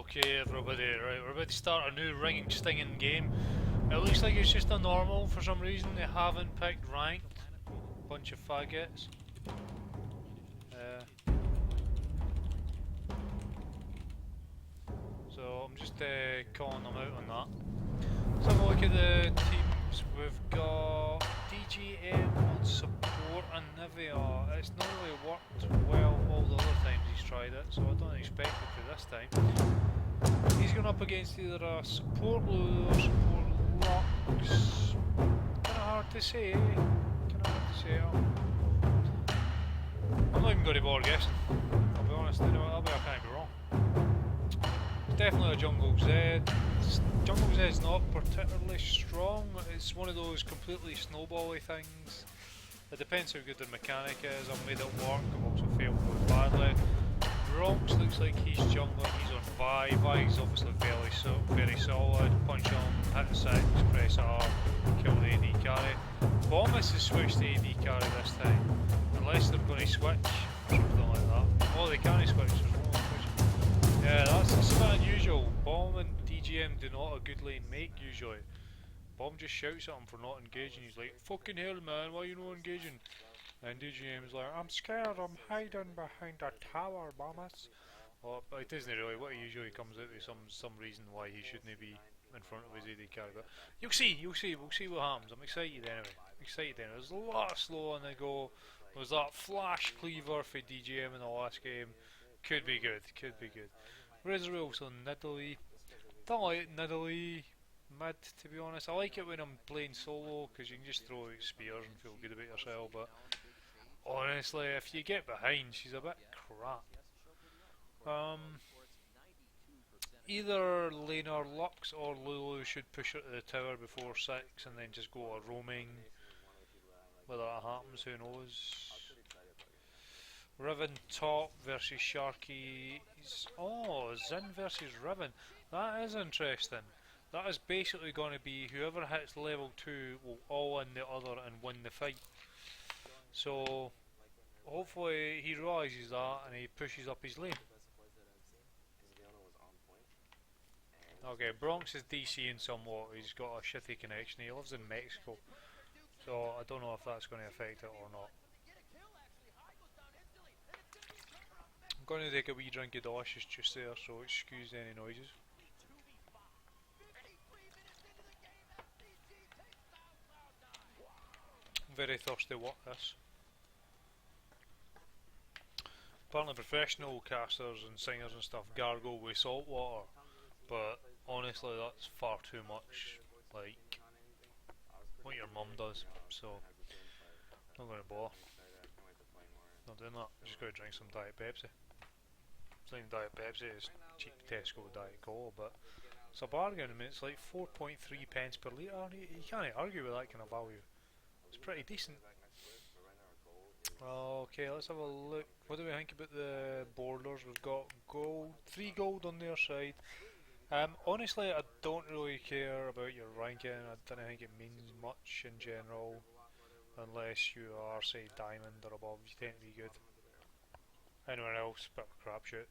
Okay, everybody, right, we're about to start a new ringing, stinging game. It looks like it's just a normal for some reason. They haven't picked ranked. Bunch of faggots. So I'm just calling them out on that. Let's have a look at the teams. We've got DGM on support and Nivea. It's not really worked well all the other times he's tried it, so I don't expect it to this time. He's going up against either a support Lulu or support Lux. Kinda hard to say. I'm not even going to bother guessing. I'll be honest, I'll be, I can't be wrong. It's definitely a Jungle Z. Jungle Z is not particularly strong. It's one of those completely snowbally things. It depends how good the mechanic is. I've made it work. I've also failed quite badly. Bronx looks like he's jungling. He's on Vi. Vi's obviously very solid. Punch on, hit 6, press R, kill the AD carry. Bombus has switched to AD carry this time. Unless they're going to switch or something like that. Oh, they can't switch. Yeah, that's a bit unusual. Bomb and DGM do not a good lane make usually. Bomb just shouts at him for not engaging. He's like, fucking hell man, why are you not engaging? And DGM's like, I'm scared, I'm hiding behind a tower, Bombus. Well, but it isn't really. What he usually comes out with some reason why he shouldn't be in front of his AD carry. But you'll see, we'll see what happens. I'm excited anyway. There's a lot slow on the go. There was that flash cleaver for DGM in the last game. Could be good. Rizreal's on Nidalee. Don't like Nidalee mid, to be honest. I like it when I'm playing solo because you can just throw out spears and feel good about yourself, but honestly, if you get behind, she's a bit crap. Either laner Lux or Lulu should push her to the tower before 6 and then just go a roaming. Whether that happens, who knows. Riven top versus Sharky. Oh, Zin versus Riven. That is interesting. That is basically going to be whoever hits level 2 will all in the other and win the fight. So, hopefully he realises that and he pushes up his lane. Okay, Bronx is DCing somewhat. He's got a shitty connection. He lives in Mexico. So, I don't know if that's going to affect it or not. I'm going to take a wee drink of delicious juice there, so excuse any noises. I'm very thirsty, what this? Apparently professional casters and singers and stuff gargle with salt water, but honestly that's far too much like what your mum does, so I'm not going to bother. Not doing that, I'm just going to drink some Diet Pepsi. It's not even Diet Pepsi, it's cheap Tesco Diet Cola, but it's a bargain. I mean, it's like 4.3 pence per litre. You can't argue with that kind of value. It's pretty decent. Okay, let's have a look. What do we think about the borders? We've got gold, 3 gold on their side. Honestly, I don't really care about your ranking. I don't think it means much in general, unless you are, say, diamond or above. You tend to be good. Anywhere else, bit of a crapshoot.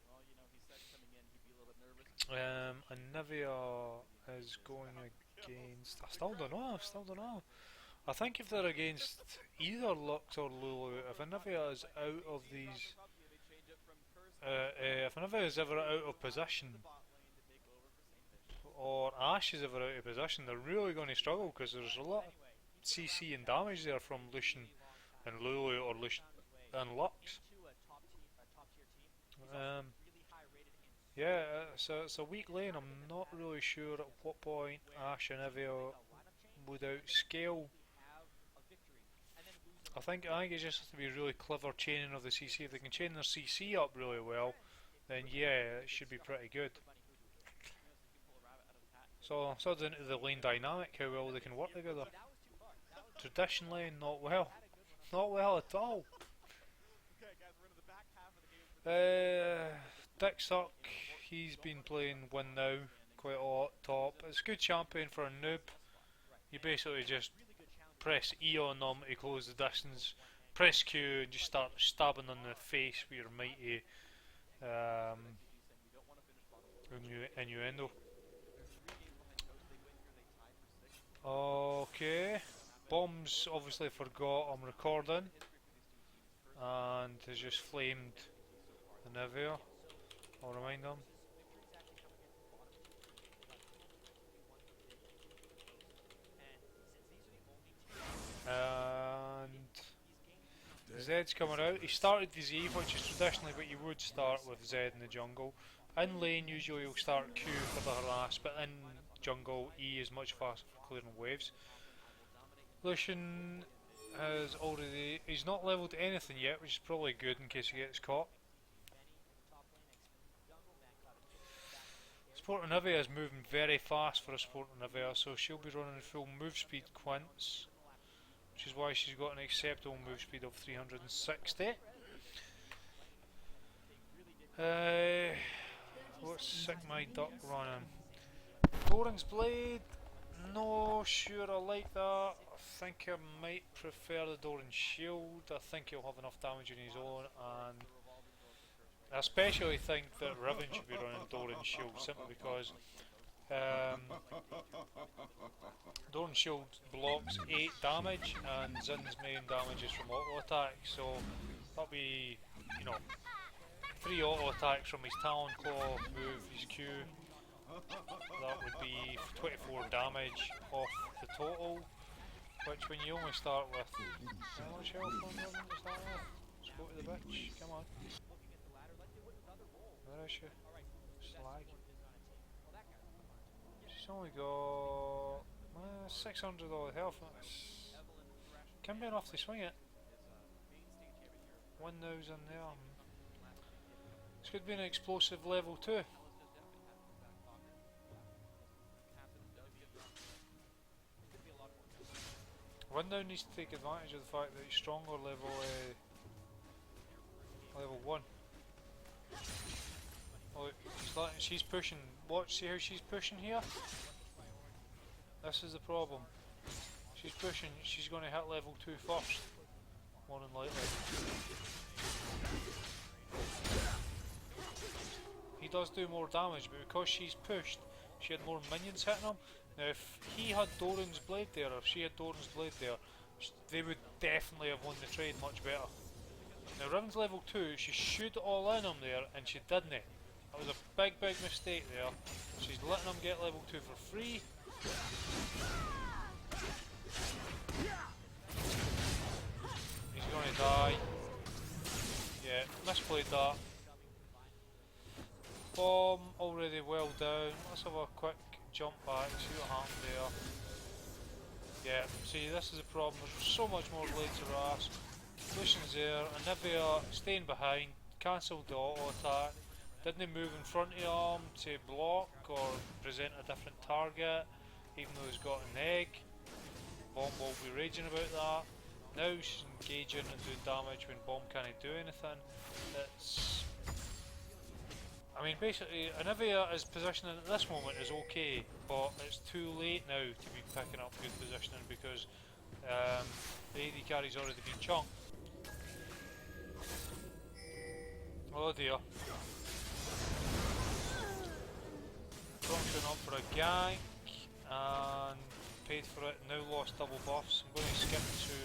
And Nivea is going against. I still don't know. I think if they're against either Lux or Lulu, if Nivea is out of these, if Nivea is ever out of position, or Ashe is ever out of position, they're really going to struggle because there's a lot of CC and damage there from Lucian and Lulu or Lucian and Lux. Yeah, so it's a weak lane. I'm not really sure at what point Ashe and Nivea would outscale. I think it just has to be really clever chaining of the CC. If they can chain their CC up really well, then yeah, it should be pretty good. So down to the lane dynamic, how well they can work together. Tradition lane, not well. Not well at all. Dick Suck, he's been playing Win Now quite a lot top. It's a good champion for a noob. You basically just press E on them to close the distance, press Q and just start stabbing on the face with your mighty innuendo. Okay. Bombs obviously forgot I'm recording and has just flamed the Nivea. I'll remind them. And Zed's coming out. He started the Z, which is traditionally what you would start with Zed in the jungle. In lane, usually you'll start Q for the harass, but in jungle, E is much faster for clearing waves. Lucian has already. He's not leveled anything yet, which is probably good in case he gets caught. Sport Nivea is moving very fast for a Sport Nivea, so she'll be running full move speed quints, which is why she's got an acceptable move speed of 360. What's Sick My Duck running? Doran's Blade, no sure I like that. I think I might prefer the Doran Shield. I think he'll have enough damage on his own, and I especially think that Riven should be running Doran Shield simply because Doran Shield blocks 8 damage and Zin's main damage is from auto attack, so that'll be, you know, 3 auto attacks from his Talon Claw, move, his Q. That would be 24 damage off the total, which when you only start with how much health on Riven to start with? Let's go to the bitch, come on. Where is she? Slag. She's only got 600 odd health. Can be enough to swing it. 1,000 there. This could be an explosive level 2. Window needs to take advantage of the fact that he's stronger level 1. Oh, she's pushing. Watch, see how she's pushing here? This is the problem. She's pushing, she's going to hit level 2 first. More than likely. He does do more damage, but because she's pushed, she had more minions hitting him. Now if he had Doran's Blade there, or if she had Doran's Blade there, they would definitely have won the trade much better. Now Riven's level 2, she should all in him there, and she didn't. That was a big mistake there. She's letting him get level 2 for free. He's gonna die. Yeah, misplayed that. Bomb already well down. Let's have a quick jump back, see what happened there. Yeah, see, this is the problem. There's so much more blades to harass. Lucian's there, and Nivea staying behind, cancelled the auto attack. Didn't move in front of him to block or present a different target, even though he's got an egg. Bomb will be raging about that. Now she's engaging and doing damage when Bomb can't do anything. It's, I mean, basically, Nivea is positioning at this moment is okay, but it's too late now to be picking up good positioning because the AD carry's already been chunked. Oh dear. Function up for a gank and paid for it, now lost double buffs. I'm going to skip to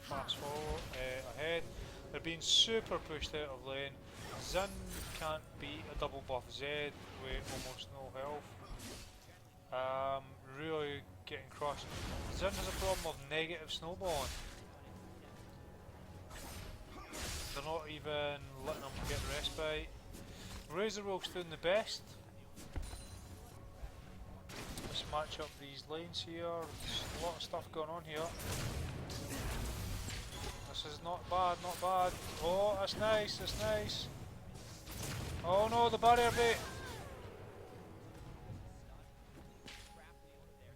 fast forward ahead. They're being super pushed out of lane. Zin can't beat a double buff Zed with almost no health. Really getting crushed. Zin has a problem of negative snowballing. They're not even letting him get respite. Razorwolf's doing the best. Let's match up these lanes here. There's a lot of stuff going on here. This is not bad, not bad. Oh, that's nice, that's nice. Oh no, the barrier bait!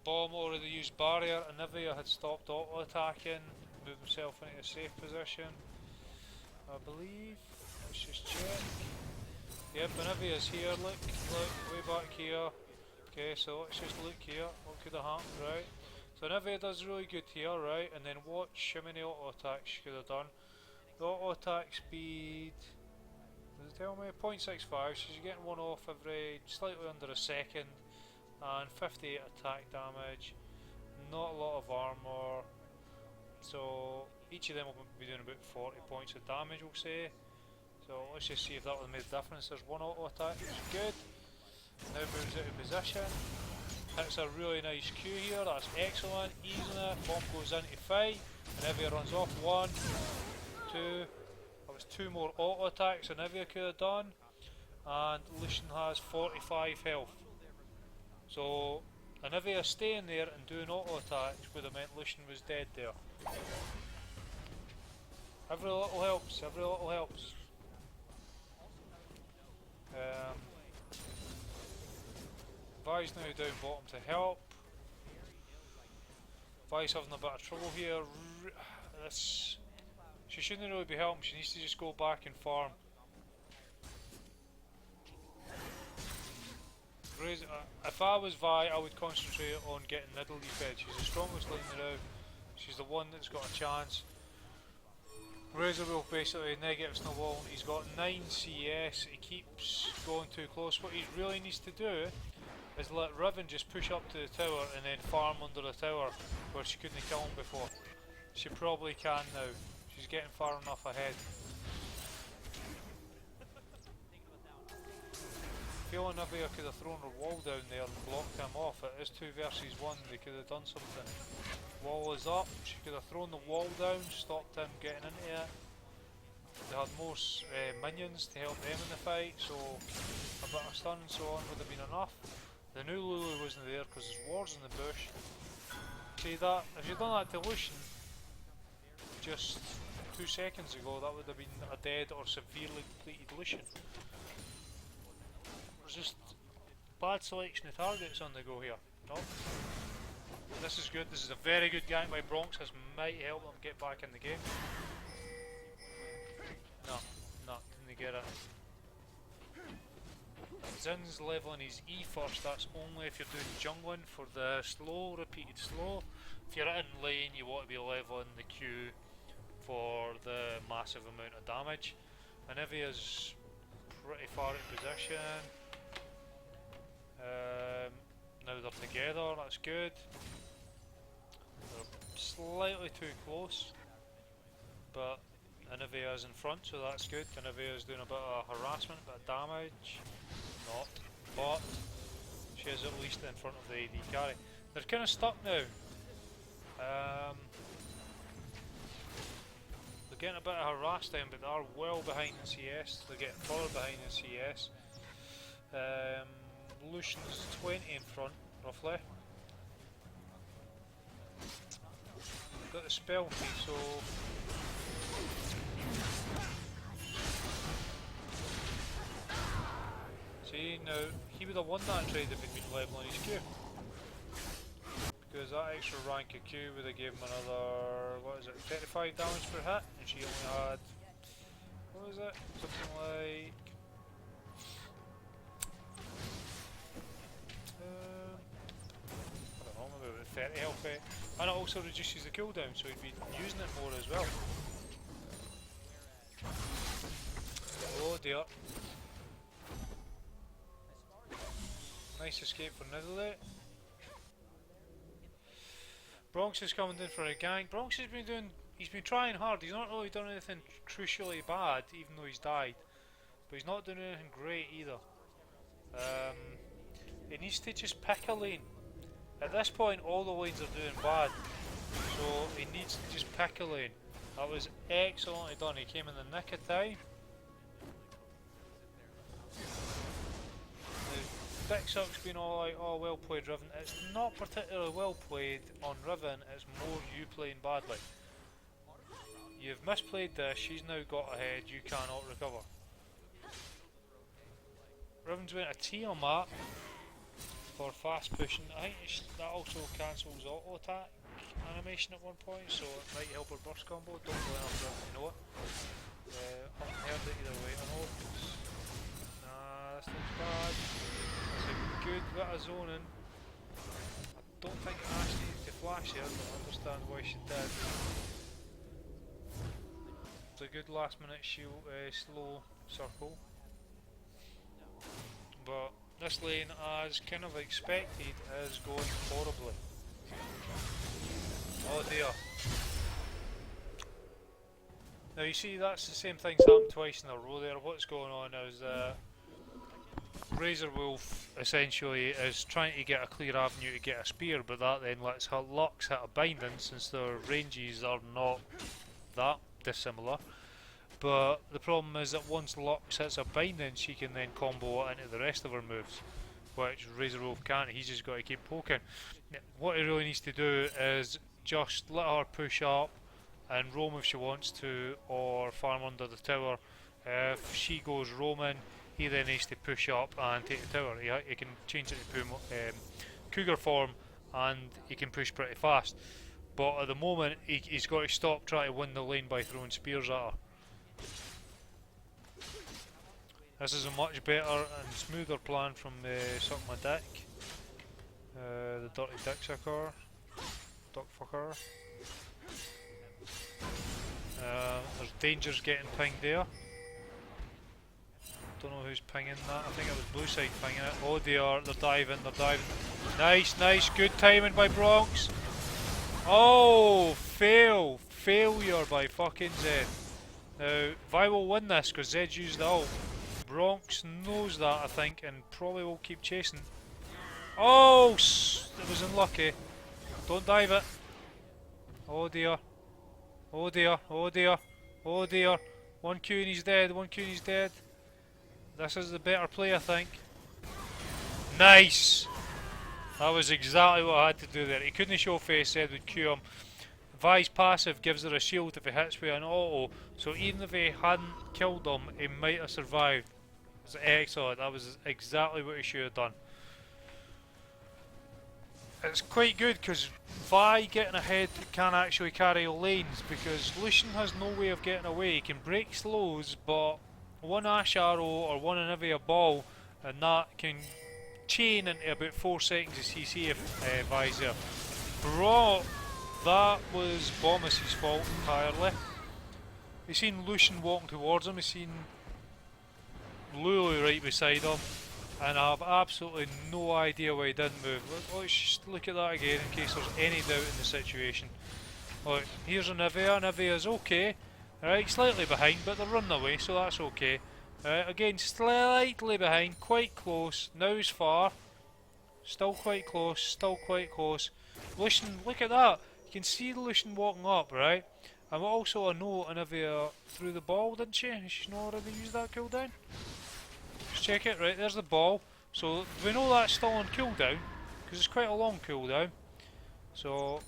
Bomb already used barrier, and Nivea had stopped auto attacking, moved himself into a safe position, I believe. Let's just check. Yep, Nivea's here, look, way back here. Okay, so let's just look here, what could have happened, right? So Nivea does really good here, right? And then watch how many auto attacks she could have done. The auto attack speed Does it tell me? 0.65, so she's getting one off every slightly under a second, and 58 attack damage, not a lot of armour, so each of them will be doing about 40 points of damage, we'll say. So let's just see if that will make a difference. There's one auto attack, which is good. Now moves out of position. Hits a really nice Q here, that's excellent, easing it. Bomb goes into fight, and Evia runs off. 1, 2, that was 2 more auto attacks than Evia could have done. And Lucian has 45 health. So, Evia staying there and doing auto attacks would have meant Lucian was dead there. Every little helps, every little helps. Vi's now down bottom to help. Vi's having a bit of trouble here. She shouldn't really be helping, she needs to just go back and farm. If I was Vi, I would concentrate on getting Nidalee fed. She's the strongest lane around. She's the one that's got a chance. Razor will basically negative snowball. He's got 9 CS. He keeps going too close. What he really needs to do is let Riven just push up to the tower and then farm under the tower where she couldn't kill him before. She probably can now. She's getting far enough ahead. Feeling Evia could have thrown her wall down there and blocked him off. It is 2 versus 1, they could have done something. Wall is up, she could have thrown the wall down, stopped him getting into it. They had more minions to help them in the fight, so a bit of stun and so on would have been enough. The new Lulu wasn't there because there's wars in the bush. See that? If you'd done that to Lucian just 2 seconds ago, that would have been a dead or severely depleted Lucian. There's just bad selection of targets on the go here. No. This is good, this is a very good gank by Bronx, this might help them get back in the game. No, didn't get it. Zin's leveling his E first, that's only if you're doing jungling for the slow, repeated slow. If you're in lane you want to be leveling the Q for the massive amount of damage. And Evia's pretty far in position. Now they're together, that's good. They're slightly too close, but Anivea's in front, so that's good. Anivea's doing a bit of harassment, a bit of damage. Not, but she is at least in front of the AD carry. They're kind of stuck now. They're getting a bit of harassed down, but they are well behind in CS. They're getting further behind in CS. Lucian's 20 in front, roughly. Got the spell key, so see now he would have won that trade if he'd been leveling his Q. Because that extra rank of Q would have given him another, what is it, 35 damage per hit, and she only had, what was it, something like I don't know, maybe about 30 health, and it also reduces the cooldown, so he'd be using it more as well. Oh dear. Nice escape for Nidalee. Bronx is coming in for a gank. Bronx has been doing, he's been trying hard, he's not really done anything crucially bad, even though he's died. But he's not doing anything great either. He needs to just pick a lane. At this point all the lanes are doing bad, so he needs to just pick a lane. That was excellently done, he came in the nick of time. The fix-up's been all like, oh well played Riven. It's not particularly well played on Riven, it's more you playing badly. You've misplayed this, she's now got ahead, you cannot recover. Riven's went a T on that for fast pushing. I think that also cancels auto attack animation at one point, so it might help her burst combo. Don't go after it, you know it. I haven't heard it either way. I know. Nah, this looks bad. That's a good bit of zoning. I don't think Ash needed to flash here, but I understand why she did. It's a good last minute shield slow. circle. But this lane, as kind of expected, is going horribly. Oh dear. Now you see, that's the same thing's happened twice in a row there. What's going on is Razor Wolf essentially is trying to get a clear avenue to get a spear, but that then lets her Lux hit a binding since their ranges are not that dissimilar. But the problem is that once Lux hits a binding, she can then combo it into the rest of her moves, which Razor Wolf can't. He's just got to keep poking. What he really needs to do is just let her push up and roam if she wants to, or farm under the tower. If she goes roaming, he then needs to push up and take the tower. He can change it to cougar form, and he can push pretty fast. But at the moment, he's got to stop trying to win the lane by throwing spears at her. This is a much better and smoother plan from Suck My Dick. The Dirty Dick Sucker. Duck Fucker. There's dangers getting pinged there. Don't know who's pinging that. I think it was blue side pinging it. Oh dear, they're diving, they're diving. Nice, nice, good timing by Bronx. Oh, failure by fucking Zed. Now, Vi will win this because Zed's used the ult. Bronx knows that, I think, and probably will keep chasing. Oh, it was unlucky. Don't dive it. Oh dear. Oh dear, oh dear, oh dear. One Q and he's dead, one Q and he's dead. This is the better play, I think. Nice! That was exactly what I had to do there. He couldn't show face, said would Q him. Vi's passive gives her a shield if he hits with an auto, so even if he hadn't killed him, he might have survived. It was excellent, that was exactly what he should have done. It's quite good because Vi getting ahead can actually carry lanes, because Lucian has no way of getting away. He can break slows, but one Ash Arrow or one Anivia Ball, and that can chain into about 4 seconds of CC if Vi's there. Bro, that was Bomus's fault entirely. He's seen Lucian walking towards him, he's seen Lulu right beside him, and I have absolutely no idea why he didn't move. Let's just look at that again in case there's any doubt in the situation. Look, here's Anivia, Anivia's okay. Alright, slightly behind, but they're running away, so that's okay. Again, slightly behind, quite close, now he's far. Still quite close, still quite close. Lucian, look at that! You can see Lucian walking up, right? And also I know Anivia threw the ball, didn't she? She's not already used that cooldown? Just check it, right, there's the ball. So we know that's still on cooldown, because it's quite a long cooldown. So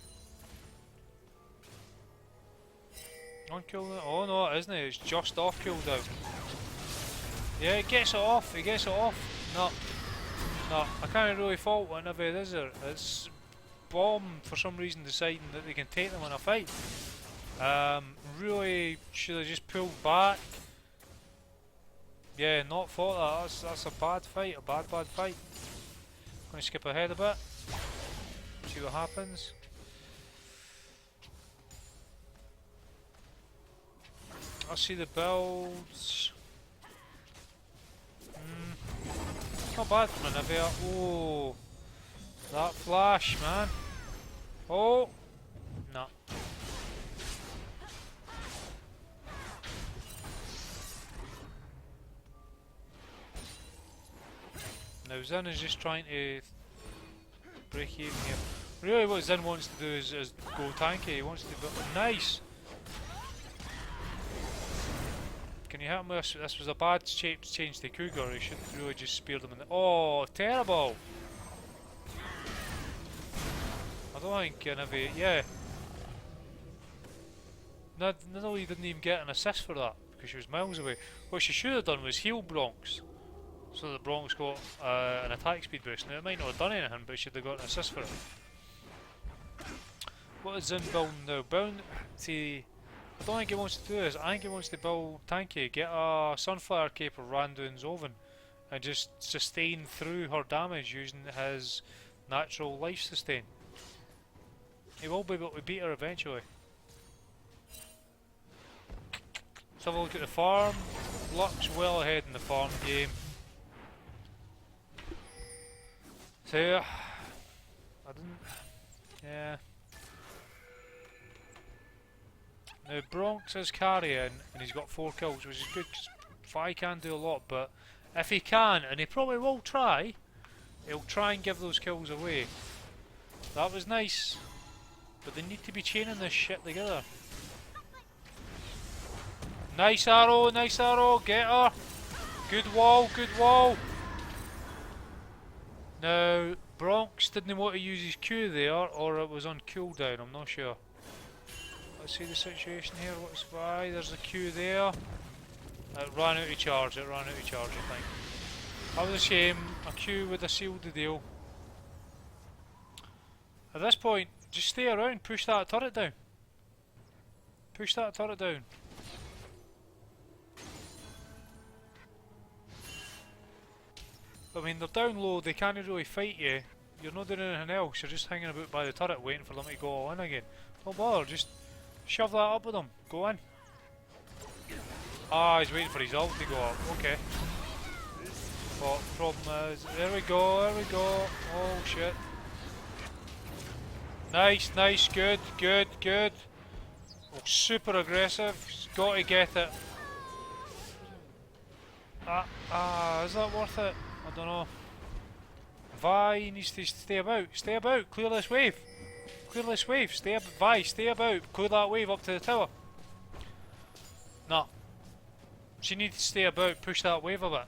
on cooldown? Oh no, it isn't it? It's just off cooldown. Yeah, it gets it off, it gets it off. No, I can't really fault what Anivia does there. It's Bomb for some reason deciding that they can take them in a fight. Really should have just pulled back. Yeah, not fought that. That's a bad fight, a bad fight. Gonna skip ahead a bit. See what happens. I see the builds. Not bad for Anivia. Oh, that flash, man. Oh, no. Now Zin is just trying to break even here. Really what Zin wants to do is go tanky. He wants to build. Nice! Can you help me? This was a bad shape change to Cougar. He should really just spear them in the. Oh, terrible! I don't think Anivia. Yeah. No, he didn't even get an assist for that because she was miles away. What she should have done was heal Bronx, so that Bronx got an attack speed boost. Now it might not have done anything, but he should have got an assist for it. What is Zin building now? See, I don't think he wants to do this. I think he wants to build tanky, get a Sunfire Cape or Randuin's Oven, and just sustain through her damage using his natural life sustain. He will be able to beat her eventually. Let's have a look at the farm. luck's well ahead in the farm game. So yeah, I didn't. Yeah. Now Bronx is carrying, and he's got 4 kills, which is good. 'Cause Vi can do a lot, but if he can, and he probably will try, he'll try and give those kills away. That was nice, but they need to be chaining this shit together. Nice arrow, get her! Good wall, good wall! Now, Bronx didn't want to use his Q there, or it was on cooldown, I'm not sure. Let's see the situation here, what's why? There's a Q there. It ran out of charge, I think. That was a shame, a Q would have sealed the deal. At this point, just stay around, push that turret down. Push that turret down. I mean, they're down low, they can't really fight you. You're not doing anything else, you're just hanging about by the turret waiting for them to go all in again. Don't bother, just shove that up with them, go in. Ah, he's waiting for his ult to go up, okay. But the problem is, there we go, oh shit. Nice, good. Oh, super aggressive, he's got to get it. Is that worth it? I don't know. Vi needs to stay about, clear this wave. Vi, stay about, clear that wave up to the tower. No. She needs to stay about, push that wave a bit.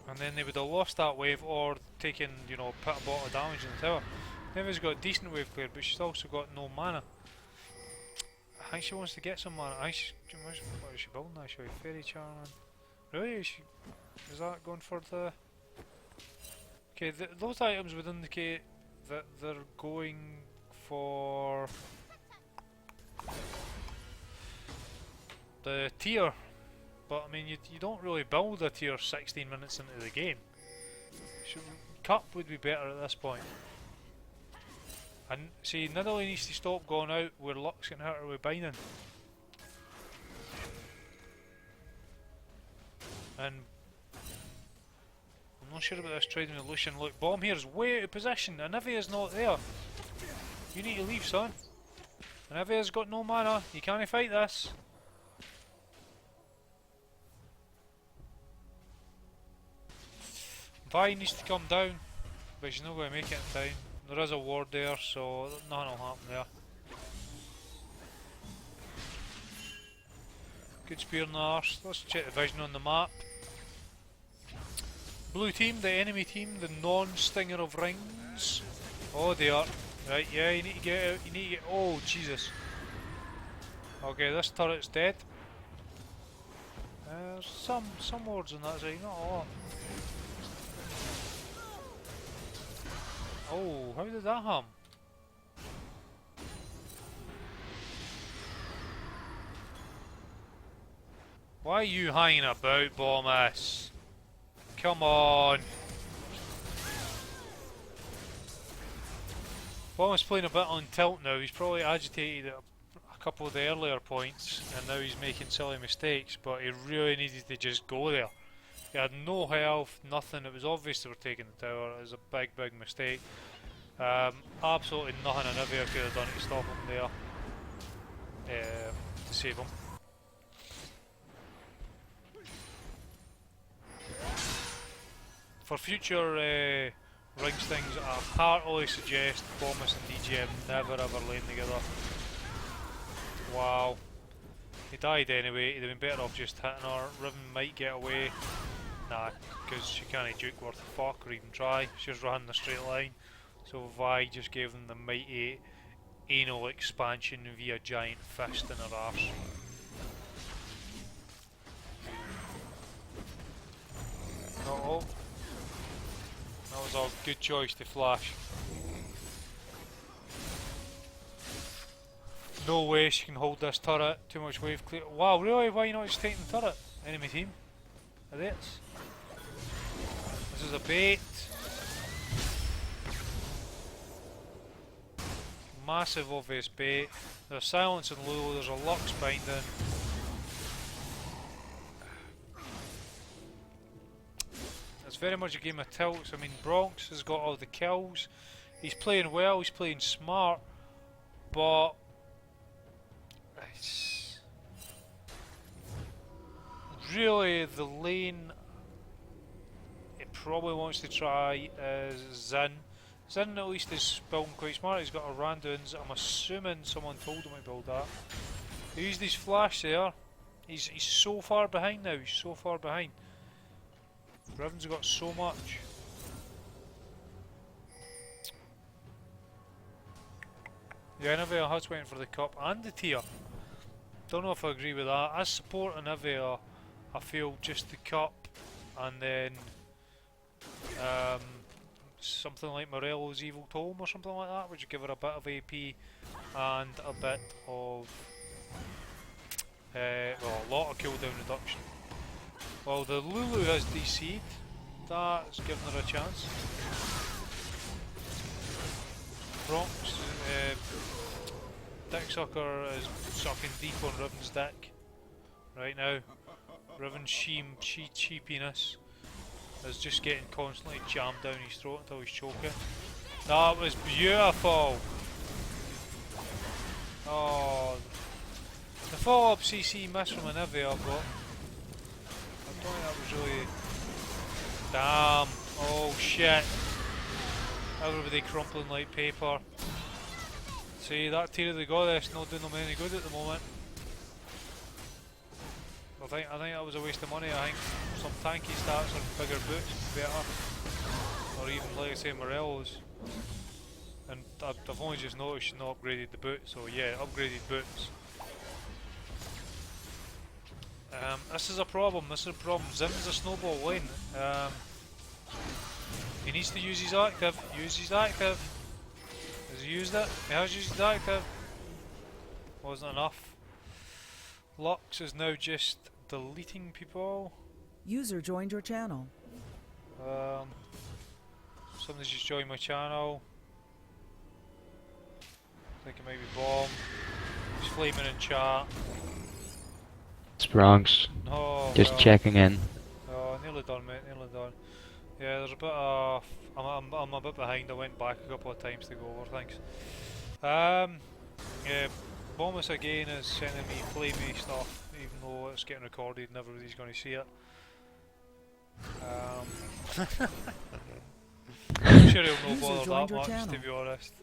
And then they would have lost that wave or taken, you know, put a lot of damage in the tower. Neva's got a decent wave cleared, but she's also got no mana. I think she wants to get some mana. I think what is she building actually? Fairy Charming. Really? Is that going for the... Okay, those items would indicate that they're going for the tier. But I mean, you don't really build a tier 16 minutes into the game. Cup would be better at this point. And see, Nidalee needs to stop going out where Lux can hit her with binding. And I'm not sure about this trading with Lucian. Look, Bomb here is way out of position. Anivia's not there. You need to leave, son. Anivia's got no mana. You can't fight this. Vi needs to come down, but she's not going to make it in time. There is a ward there, so nothing will happen there. Good spear in the arse. Let's check the vision on the map. Blue team, the enemy team, the non-stinger of rings. Oh dear. Right, yeah, you need to get out, oh Jesus. Okay, this turret's dead. There's some wards on that side, not a lot. Oh, how did that happen? Why are you hanging about, Bombus? Come on! Bombus playing a bit on tilt now, he's probably agitated at a couple of the earlier points and now he's making silly mistakes, but he really needed to just go there. He had no health, nothing. It was obvious they were taking the tower. It was a big mistake. Absolutely nothing Anivia could have done to stop him there. To save him. For future rings things, I heartily suggest Bombus and DGM never ever lane together. Wow. He died anyway, he'd have been better off just hitting her. Riven might get away. Nah, because she can't duke worth a fuck or even try. She's running the straight line. So Vi just gave them the mighty anal expansion via giant fist in her arse. Uh-oh. That was a good choice to flash. No way she can hold this turret. Too much wave clear. Wow, really? Why are you not just taking the turret? Enemy team. Idiots. This is a bait. massive obvious bait. There's silence and Lulu, there's a Lux binding. It's very much a game of tilts. I mean, Bronx has got all the kills. He's playing well, he's playing smart, but it's really the lane it probably wants to try is Zin. Zin at least is building quite smart. He's got a Randuins. I'm assuming someone told him to build that. He used his flash there. He's so far behind now. He's so far behind. Riven's got so much. Yeah, Nivea has waiting for the cup and the tier. Don't know if I agree with that. As support on Nivea, I feel just the cup and then something like Morello's Evil Tome or something like that, which would give her a bit of AP and a bit of well, a lot of cooldown reduction. Well, the Lulu has DC'd. That's given her a chance. Bronx, Dicksucker is sucking deep on Riven's dick right now. Riven's cheapiness is just getting constantly jammed down his throat until he's choking. That was beautiful! Oh, the follow-up CC miss from Anivia, but I don't think that was really... Damn! Oh shit! Everybody crumpling like paper. See, that Tear of the Goddess not doing them any good at the moment. I think that was a waste of money. I think some tanky stats or bigger boots would be better. Or even, like I say, Morello's. And I've only just noticed she's not upgraded the boots, so yeah, upgraded boots. This is a problem, Zim's a snowball lane. He needs to use his active. Use his active. Has he used it? He has used his active. Wasn't enough. Lux is now just deleting people. User joined your channel. Somebody's just joined my channel. I think it might be Bomb. He's flaming in chat. It's Bronx. No, Just well, checking in. Oh, nearly done, mate. Nearly done. Yeah, there's a bit of... I'm a bit behind. I went back a couple of times to go over things. Yeah, Bombus again is sending me flamey stuff, even though it's getting recorded and everybody's going to see it. I'm sure he'll no bother that much, to be honest.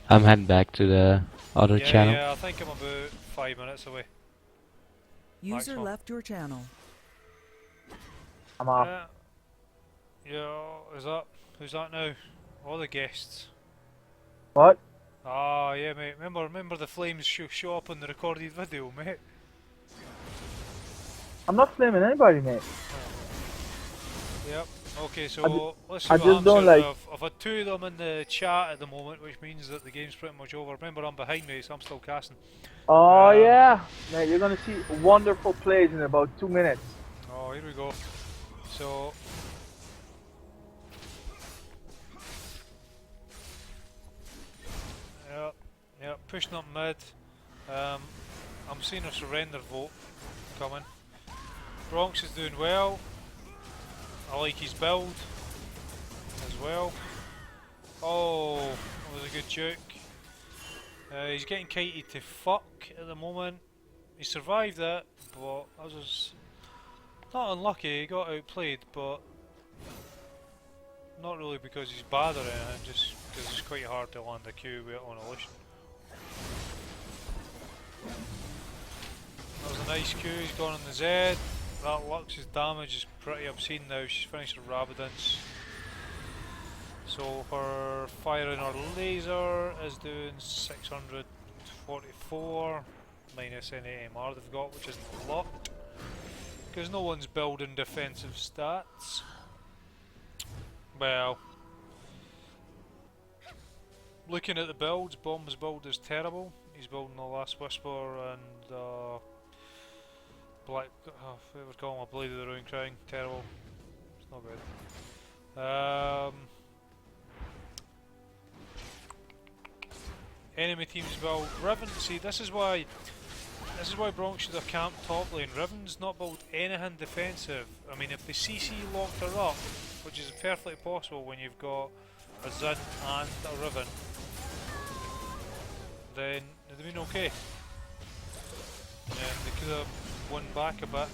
I'm heading back to the other channel. Yeah, I think I'm about 5 minutes away. User Maximum. left your channel. I'm off. Yeah, who's that now? All the guests. What? Ah, yeah, mate. Remember the flames show up on the recorded video, mate. I'm not flaming anybody, mate. Yep. Okay, so let's see I what just don't like. I've had 2 of them in the chat at the moment, which means that the game's pretty much over. Remember, I'm behind me, so I'm still casting. Oh yeah, mate, you're gonna see wonderful plays in about 2 minutes. Oh, here we go. So. Yep, pushing up mid. I'm seeing a surrender vote coming. Bronx is doing well. I like his build as well. Oh, that was a good juke. He's getting kited to fuck at the moment. He survived it, but I was not unlucky. He got outplayed, but not really because he's bad or anything, just because it's quite hard to land a Q on a Lucian. That was a nice Q, he's gone on the Z. That Lux's damage is pretty obscene now, she's finished her Rabadance. So her firing her laser is doing 644 minus any AMR they've got, which isn't a lot. Because no one's building defensive stats. Well, looking at the builds, Bomb's build is terrible. He's building the Last Whisper and Black, what would call him, a Blade of the Ruin Crown. Terrible. It's not good. enemy teams build. Riven, see, this is why Bronx should have camped top lane. Riven's not built anything defensive. I mean, if the CC locked her up, which is perfectly possible when you've got a Zin and a Riven, then it'd have been okay. And they could have won back a bit.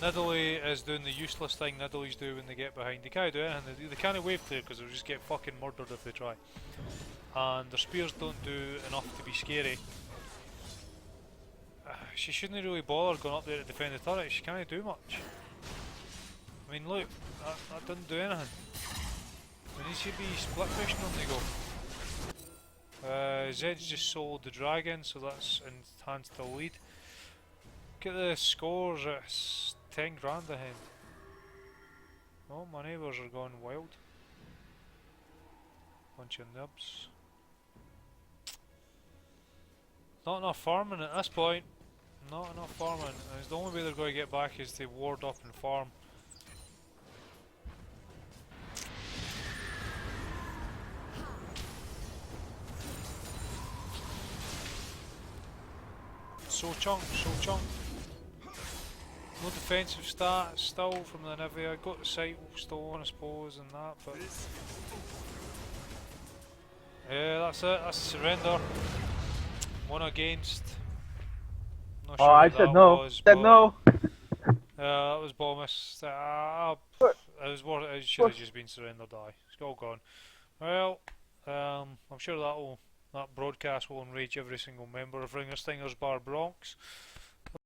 Nidalee is doing the useless thing Nidalees do when they get behind. They can't do anything. They can't wave clear because they'll just get fucking murdered if they try. And their spears don't do enough to be scary. She shouldn't really bother going up there to defend the turret. She can't do much. I mean, look, that didn't do anything. We need to be split pushing on the go. Zed's just sold the dragon, so that's enhanced the lead. Look at the scores, it's 10 grand ahead. Oh, my neighbours are going wild. Bunch of nibs. Not enough farming at this point. Not enough farming. And the only way they're going to get back is to ward up and farm. So chunk. No defensive stats still from the Nivea. Got the sight still on, I suppose, and that, but yeah, that's it. That's the surrender. 1 against. Not sure I what said that no. was, Said no. that was Bomus. It should have just been surrender die. It's all gone. Well, I'm sure that broadcast will enrage every single member of Ringers Stingers bar Bronx.